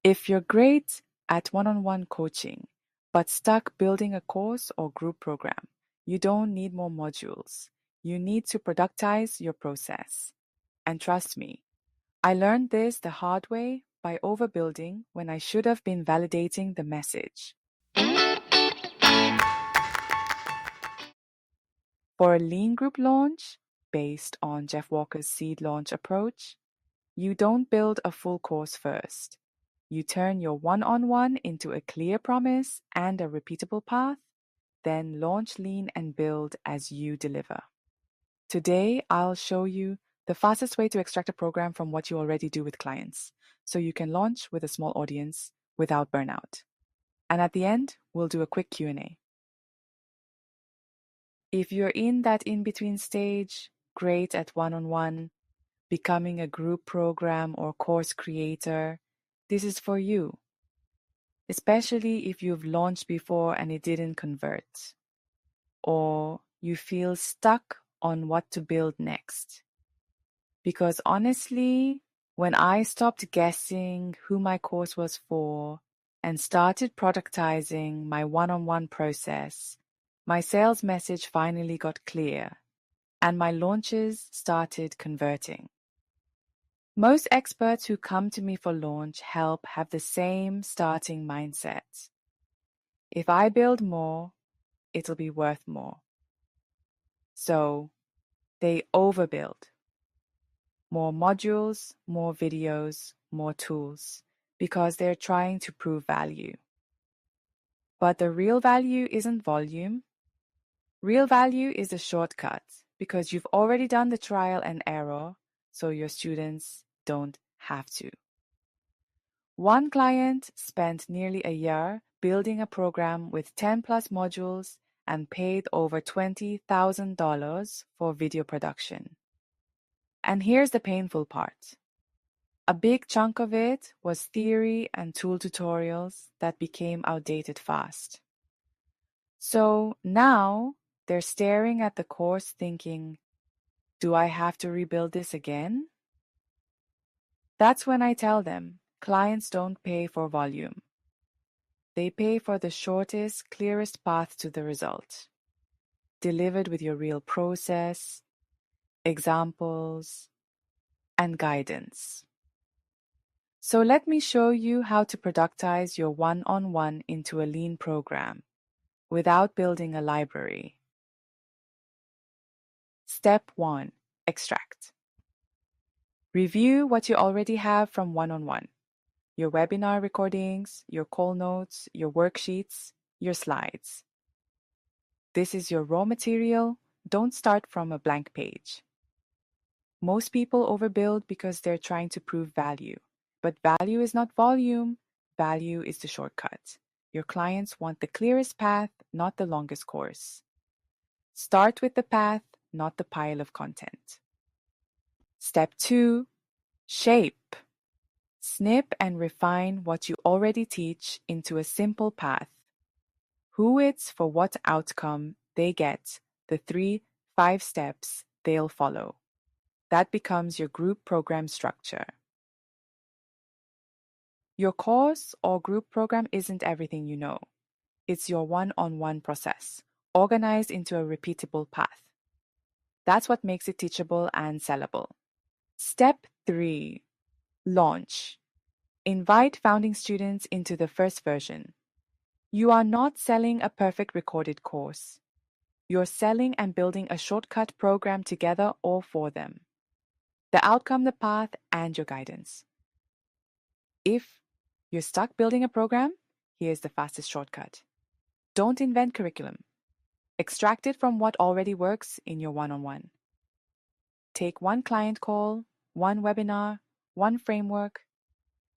If you're great at one-on-one coaching, but stuck building a course or group program, you don't need more modules. You need to productize your process. And trust me, I learned this the hard way by overbuilding when I should have been validating the message. For a lean group launch, based on Jeff Walker's seed launch approach, you don't build a full course first. You turn your one-on-one into a clear promise and a repeatable path, then launch lean and build as you deliver. Today, I'll show you the fastest way to extract a program from what you already do with clients, so you can launch with a small audience without burnout. And at the end, we'll do a quick Q&A. If you're in that in-between stage, great at one-on-one, becoming a group program or course creator, this is for you. Especially if you've launched before and it didn't convert, or you feel stuck on what to build next. Because honestly, when I stopped guessing who my course was for and started productizing my one-on-one process, my sales message finally got clear and my launches started converting. Most experts who come to me for launch help have the same starting mindset. If I build more, it'll be worth more. So they overbuild. More modules, more videos, more tools, because they're trying to prove value. But the real value isn't volume. Real value is a shortcut because you've already done the trial and error, so your students don't have to. One client spent nearly a year building a program with 10 plus modules and paid over $20,000 for video production. And here's the painful part. A big chunk of it was theory and tool tutorials that became outdated fast. So now they're staring at the course thinking, do I have to rebuild this again? That's when I tell them, clients don't pay for volume. They pay for the shortest, clearest path to the result, delivered with your real process, examples, and guidance. So let me show you how to productize your one-on-one into a lean program without building a library. Step 1. Extract. Review what you already have from one-on-one. Your webinar recordings, your call notes, your worksheets, your slides. This is your raw material. Don't start from a blank page. Most people overbuild because they're trying to prove value. But value is not volume. Value is the shortcut. Your clients want the clearest path, not the longest course. Start with the path, not the pile of content. Step 2. Shape. Snip and refine what you already teach into a simple path. Who it's for what outcome they get, the 3-5 steps they'll follow. That becomes your group program structure. Your course or group program isn't everything you know. It's your one-on-one process, organized into a repeatable path. That's what makes it teachable and sellable. Step 3. Launch. Invite founding students into the first version. You are not selling a perfect recorded course. You're selling and building a shortcut program together or for them. The outcome, the path, and your guidance. If you're stuck building a program, here's the fastest shortcut. Don't invent curriculum. Extract it from what already works in your one-on-one. Take one client call, one webinar, one framework,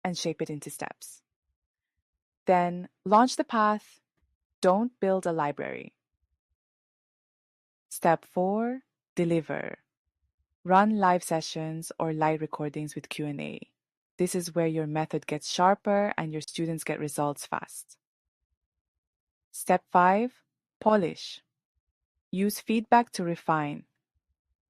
and shape it into steps. Then launch the path. Don't build a library. Step 4. Deliver. Run live sessions or live recordings with Q&A. This is where your method gets sharper and your students get results fast. Step 5. Polish. Use feedback to refine.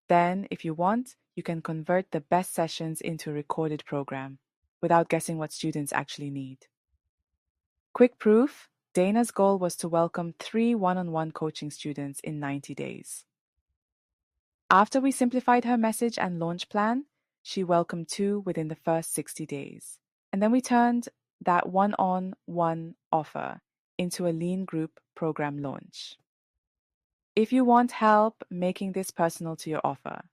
Then, if you want, you can convert the best sessions into a recorded program. without guessing what students actually need. Quick proof, Dana's goal was to welcome 3 one-on-one coaching students in 90 days. After we simplified her message and launch plan, she welcomed 2 within the first 60 days. And then we turned that one-on-one offer into a lean group program launch. If you want help making this personal to your offer,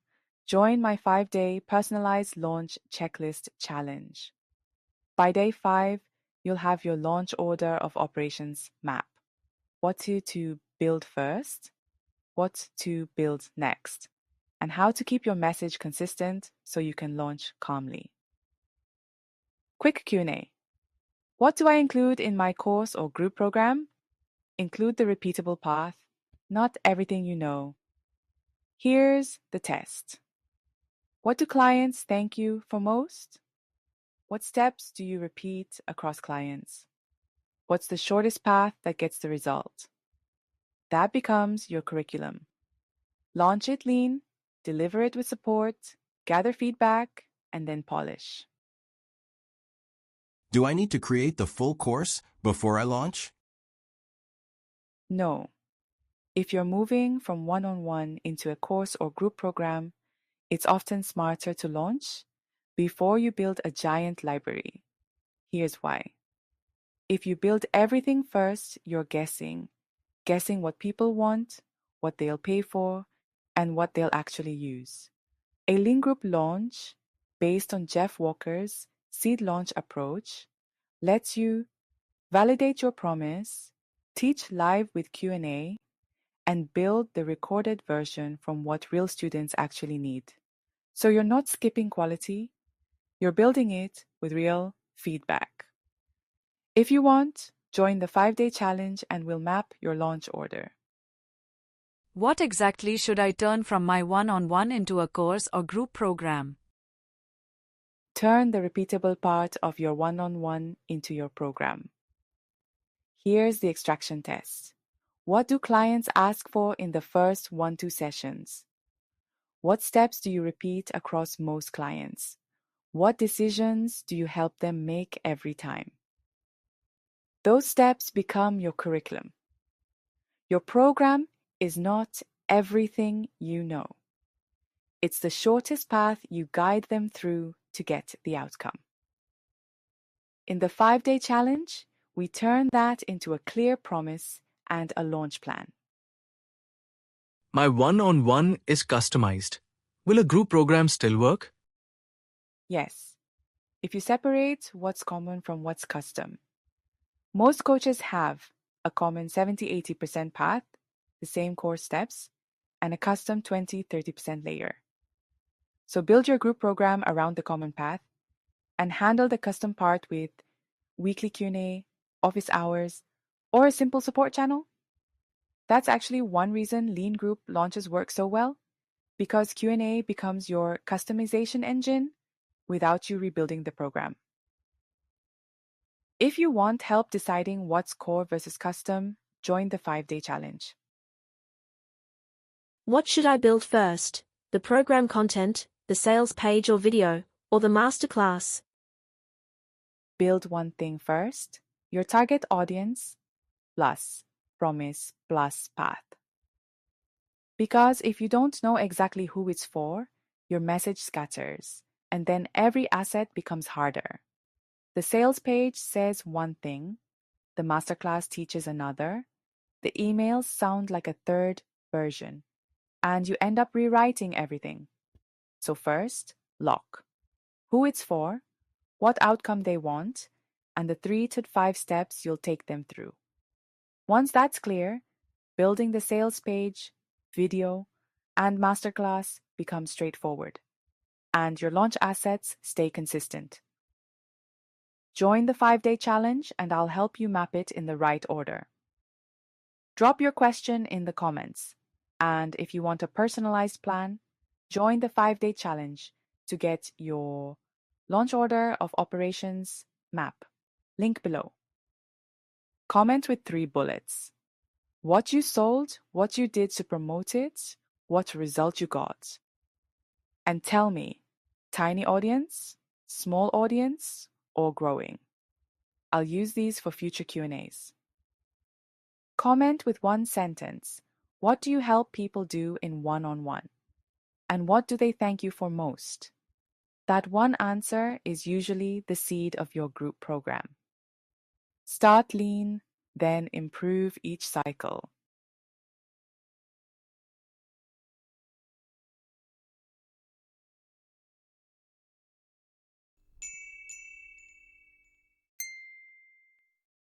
join my 5-day personalized launch checklist challenge. By day 5, you'll have your launch order of operations map. What to build first, what to build next, and how to keep your message consistent so you can launch calmly. Quick Q&A. What do I include in my course or group program? Include the repeatable path, not everything you know. Here's the test. What do clients thank you for most? What steps do you repeat across clients? What's the shortest path that gets the result? That becomes your curriculum. Launch it lean, deliver it with support, gather feedback, and then polish. Do I need to create the full course before I launch? No. If you're moving from one-on-one into a course or group program, it's often smarter to launch before you build a giant library. Here's why. If you build everything first, you're guessing what people want, what they'll pay for, and what they'll actually use. A lean group launch, based on Jeff Walker's seed launch approach, lets you validate your promise, teach live with Q&A, and build the recorded version from what real students actually need. So you're not skipping quality, you're building it with real feedback. If you want, join the 5-day challenge and we'll map your launch order. What exactly should I turn from my one-on-one into a course or group program? Turn the repeatable part of your one-on-one into your program. Here's the extraction test. What do clients ask for in the first 1-2 sessions? What steps do you repeat across most clients? What decisions do you help them make every time? Those steps become your curriculum. Your program is not everything you know. It's the shortest path you guide them through to get the outcome. In the 5-day challenge, we turn that into a clear promise and a launch plan. My one-on-one is customized. Will a group program still work? Yes, if you separate what's common from what's custom. Most coaches have a common 70-80% path, the same core steps, and a custom 20-30% layer. So build your group program around the common path and handle the custom part with weekly Q&A, office hours, or a simple support channel. That's actually one reason lean group launches work so well, because Q&A becomes your customization engine without you rebuilding the program. If you want help deciding what's core versus custom, join the 5-day challenge. What should I build first? The program content, the sales page or video, or the masterclass? Build one thing first, your target audience, plus promise, plus path. Because if you don't know exactly who it's for, your message scatters, and then every asset becomes harder. The sales page says one thing, the masterclass teaches another, the emails sound like a third version, and you end up rewriting everything. So first, lock. Who it's for, what outcome they want, and the 3 to 5 steps you'll take them through. Once that's clear, building the sales page, video, and masterclass becomes straightforward, and your launch assets stay consistent. Join the 5-day challenge and I'll help you map it in the right order. Drop your question in the comments, and if you want a personalized plan, join the 5-day challenge to get your launch order of operations map. Link below. Comment with 3 bullets. What you sold, what you did to promote it, what result you got. And tell me, tiny audience, small audience, or growing. I'll use these for future Q&As. Comment with one sentence. What do you help people do in one-on-one? And what do they thank you for most? That one answer is usually the seed of your group program. Start lean, then improve each cycle.